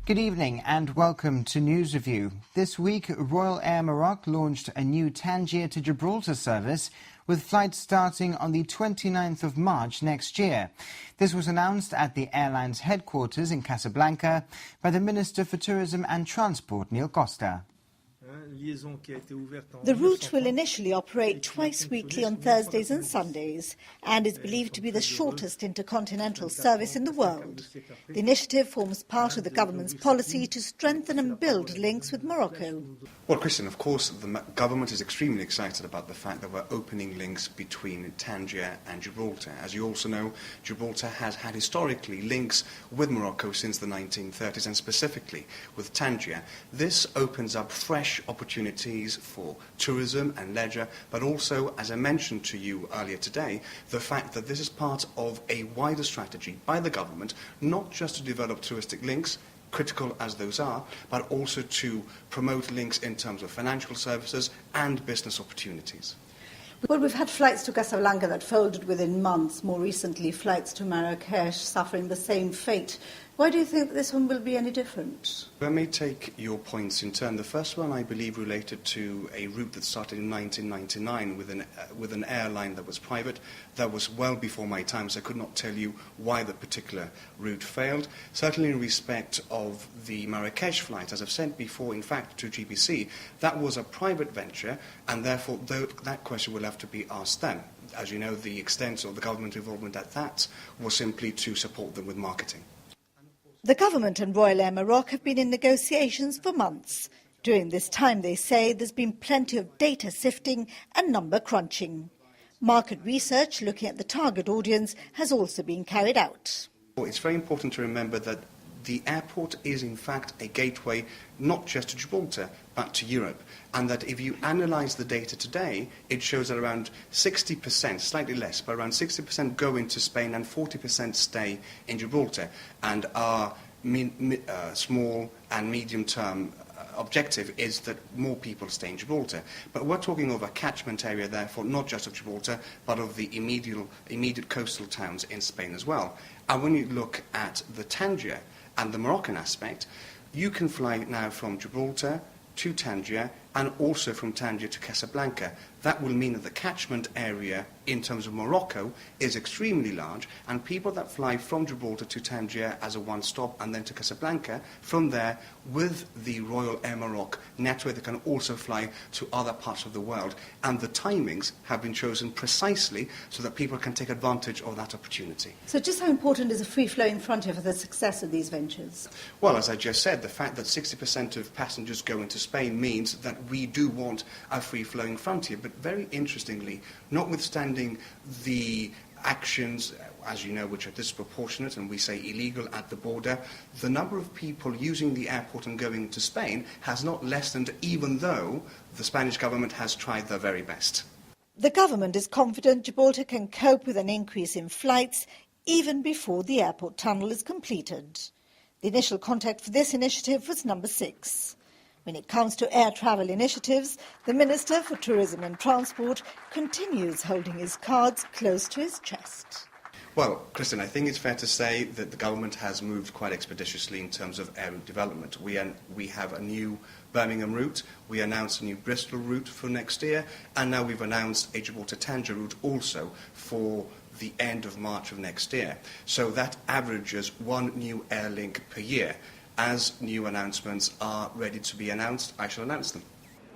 Good evening and welcome to News Review. This week, Royal Air Maroc launched a new Tangier to Gibraltar service with flights starting on the 29th of March next year. This was announced at the airline's headquarters in Casablanca by the Minister for Tourism and Transport, Neil Costa. The route will initially operate twice weekly on Thursdays and Sundays and is believed to be the shortest intercontinental service in the world. The initiative forms part of the government's policy to strengthen and build links with Morocco. Well, Christian, of course, the government is extremely excited about the fact that we're opening links between Tangier and Gibraltar. As you also know, Gibraltar has had historically links with Morocco since the 1930s, and specifically with Tangier. This opens up fresh opportunities for tourism and leisure, but also, as I mentioned to you earlier today, the fact that this is part of a wider strategy by the government, not just to develop touristic links, critical as those are, but also to promote links in terms of financial services and business opportunities. Well, we've had flights to Casablanca that folded within months. More recently, flights to Marrakesh suffering the same fate. Why do you think this one will be any different? I may take your points in turn. The first one, I believe, related to a route that started in 1999 with an airline that was private. That was well before my time, so I could not tell you why the particular route failed. Certainly in respect of the Marrakesh flight, as I've said before, in fact, to GBC, that was a private venture, and therefore that question will have to be asked them. As you know, the extent of the government involvement at that was simply to support them with marketing. The government and Royal Air Maroc have been in negotiations for months. During this time, they say, there's been plenty of data sifting and number crunching. Market research looking at the target audience has also been carried out. It's very important to remember that the airport is in fact a gateway not just to Gibraltar but to Europe, and that if you analyse the data today, it shows that around 60%, slightly less, but around 60% go into Spain and 40% stay in Gibraltar. And our small and medium-term objective is that more people stay in Gibraltar. But we're talking of a catchment area, therefore, not just of Gibraltar, but of the immediate coastal towns in Spain as well. And when you look at the Tangier and the Moroccan aspect, you can fly now from Gibraltar to Tangier and also from Tangier to Casablanca. That will mean that the catchment area in terms of Morocco is extremely large, and people that fly from Gibraltar to Tangier as a one-stop and then to Casablanca, from there, with the Royal Air Maroc network, they can also fly to other parts of the world. And the timings have been chosen precisely so that people can take advantage of that opportunity. So just how important is a free-flowing frontier for the success of these ventures? Well, as I just said, the fact that 60% of passengers go into Spain means that we do want a free-flowing frontier. But very interestingly, notwithstanding the actions, as you know, which are disproportionate and we say illegal at the border, the number of people using the airport and going to Spain has not lessened, even though the Spanish government has tried their very best. The government is confident Gibraltar can cope with an increase in flights even before the airport tunnel is completed. The initial contact for this initiative was number 6. When it comes to air travel initiatives, the Minister for Tourism and Transport continues holding his cards close to his chest. Well, Kristen, I think it's fair to say that the government has moved quite expeditiously in terms of air route development. We have a new Birmingham route, we announced a new Bristol route for next year, and now we've announced a Gibraltar-Tangier route also for the end of March of next year. So that averages 1 new air link per year. As new announcements are ready to be announced, I shall announce them.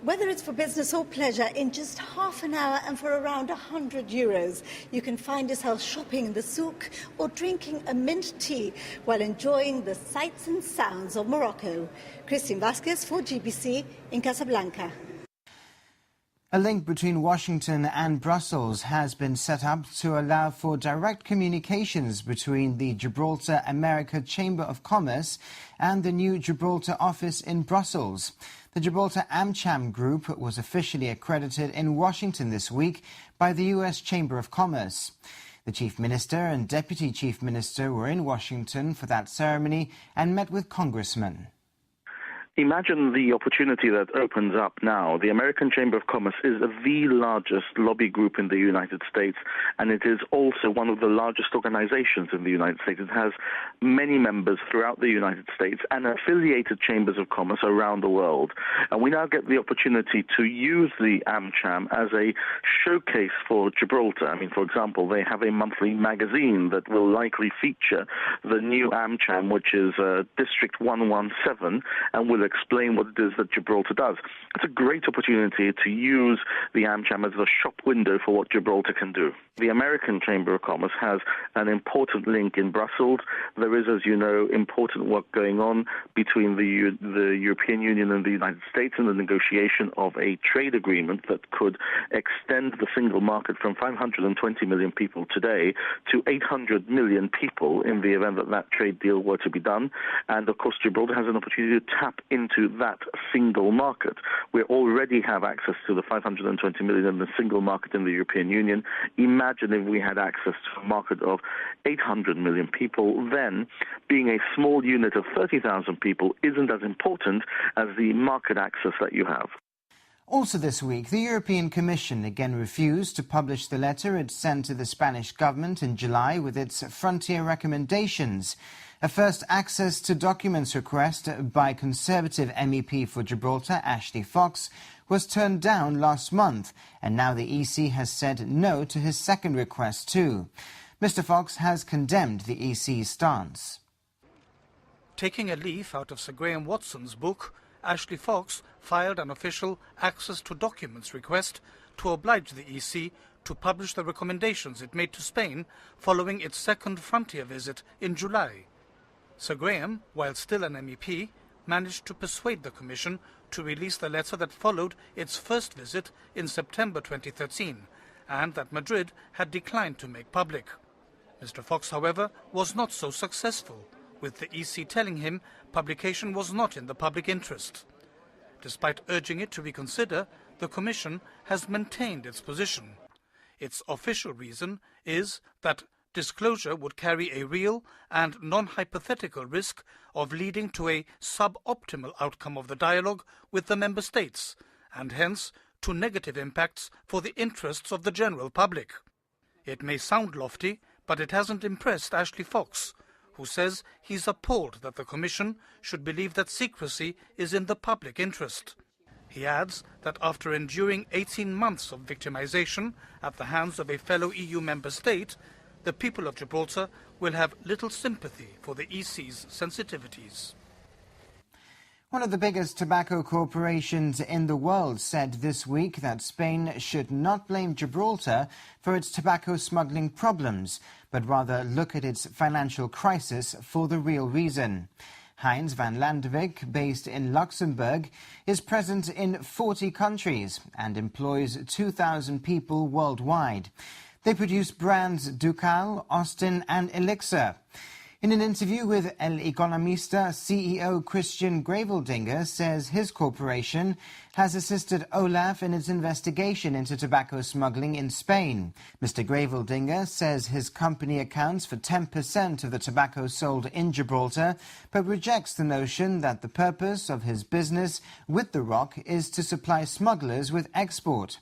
Whether it's for business or pleasure, in just half an hour and for around €100, you can find yourself shopping in the souk or drinking a mint tea while enjoying the sights and sounds of Morocco. Christine Vasquez for GBC in Casablanca. A link between Washington and Brussels has been set up to allow for direct communications between the Gibraltar America Chamber of Commerce and the new Gibraltar office in Brussels. The Gibraltar AmCham Group was officially accredited in Washington this week by the U.S. Chamber of Commerce. The Chief Minister and Deputy Chief Minister were in Washington for that ceremony and met with congressmen. Imagine the opportunity that opens up now. The American Chamber of Commerce is the largest lobby group in the United States, and it is also one of the largest organizations in the United States. It has many members throughout the United States and affiliated chambers of commerce around the world. And we now get the opportunity to use the AmCham as a showcase for Gibraltar. I mean, for example, they have a monthly magazine that will likely feature the new AmCham, which is District 117, and will explain what it is that Gibraltar does. It's a great opportunity to use the AmCham as the shop window for what Gibraltar can do. The American Chamber of Commerce has an important link in Brussels. There is, as you know, important work going on between the European Union and the United States in the negotiation of a trade agreement that could extend the single market from 520 million people today to 800 million people in the event that that trade deal were to be done. And, of course, Gibraltar has an opportunity to tap into that single market. We already have access to the 520 million in the single market in the European Union. Imagine if we had access to a market of 800 million people, then being a small unit of 30,000 people isn't as important as the market access that you have. Also this week, the European Commission again refused to publish the letter it sent to the Spanish government in July with its frontier recommendations. A first access to documents request by Conservative MEP for Gibraltar, Ashley Fox, was turned down last month, and now the EC has said no to his second request too. Mr. Fox has condemned the EC's stance. Taking a leaf out of Sir Graham Watson's book, Ashley Fox filed an official access to documents request to oblige the EC to publish the recommendations it made to Spain following its second frontier visit in July. Sir Graham, while still an MEP, managed to persuade the Commission to release the letter that followed its first visit in September 2013, and that Madrid had declined to make public. Mr. Fox, however, was not so successful, with the EC telling him publication was not in the public interest. Despite urging it to reconsider, the Commission has maintained its position. Its official reason is that disclosure would carry a real and non-hypothetical risk of leading to a suboptimal outcome of the dialogue with the Member States, and hence to negative impacts for the interests of the general public. It may sound lofty, but it hasn't impressed Ashley Fox, who says he's appalled that the Commission should believe that secrecy is in the public interest. He adds that after enduring 18 months of victimization at the hands of a fellow EU member state, the people of Gibraltar will have little sympathy for the EC's sensitivities. One of the biggest tobacco corporations in the world said this week that Spain should not blame Gibraltar for its tobacco smuggling problems, but rather look at its financial crisis for the real reason. Heinz van Landewijk, based in Luxembourg, is present in 40 countries and employs 2,000 people worldwide. They produce brands Ducal, Austin and Elixir. In an interview with El Economista, CEO Christian Graveldinger says his corporation has assisted Olaf in its investigation into tobacco smuggling in Spain. Mr. Graveldinger says his company accounts for 10% of the tobacco sold in Gibraltar, but rejects the notion that the purpose of his business with the ROC is to supply smugglers with export.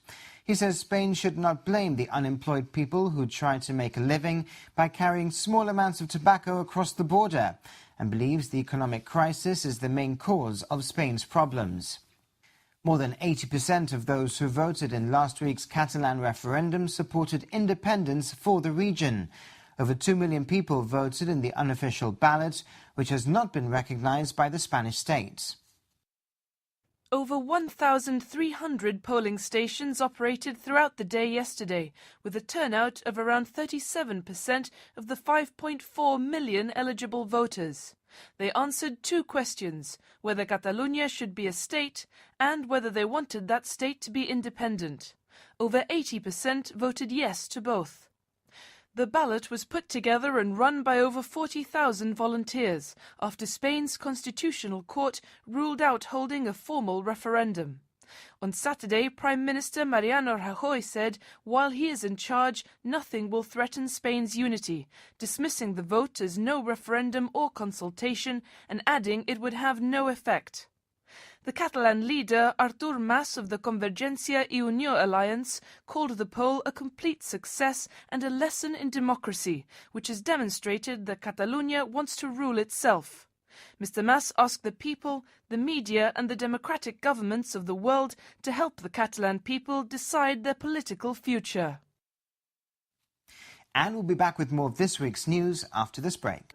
He says Spain should not blame the unemployed people who try to make a living by carrying small amounts of tobacco across the border, and believes the economic crisis is the main cause of Spain's problems. More than 80% of those who voted in last week's Catalan referendum supported independence for the region. Over 2 million people voted in the unofficial ballot, which has not been recognized by the Spanish state. Over 1,300 polling stations operated throughout the day yesterday, with a turnout of around 37% of the 5.4 million eligible voters. They answered 2 questions: whether Catalonia should be a state and whether they wanted that state to be independent. Over 80% voted yes to both. The ballot was put together and run by over 40,000 volunteers after Spain's Constitutional Court ruled out holding a formal referendum. On Saturday, Prime Minister Mariano Rajoy said while he is in charge, nothing will threaten Spain's unity, dismissing the vote as no referendum or consultation and adding it would have no effect. The Catalan leader, Artur Mas of the Convergència i Unió alliance, called the poll a complete success and a lesson in democracy, which has demonstrated that Catalonia wants to rule itself. Mr. Mas asked the people, the media and the democratic governments of the world to help the Catalan people decide their political future. And we'll be back with more of this week's news after this break.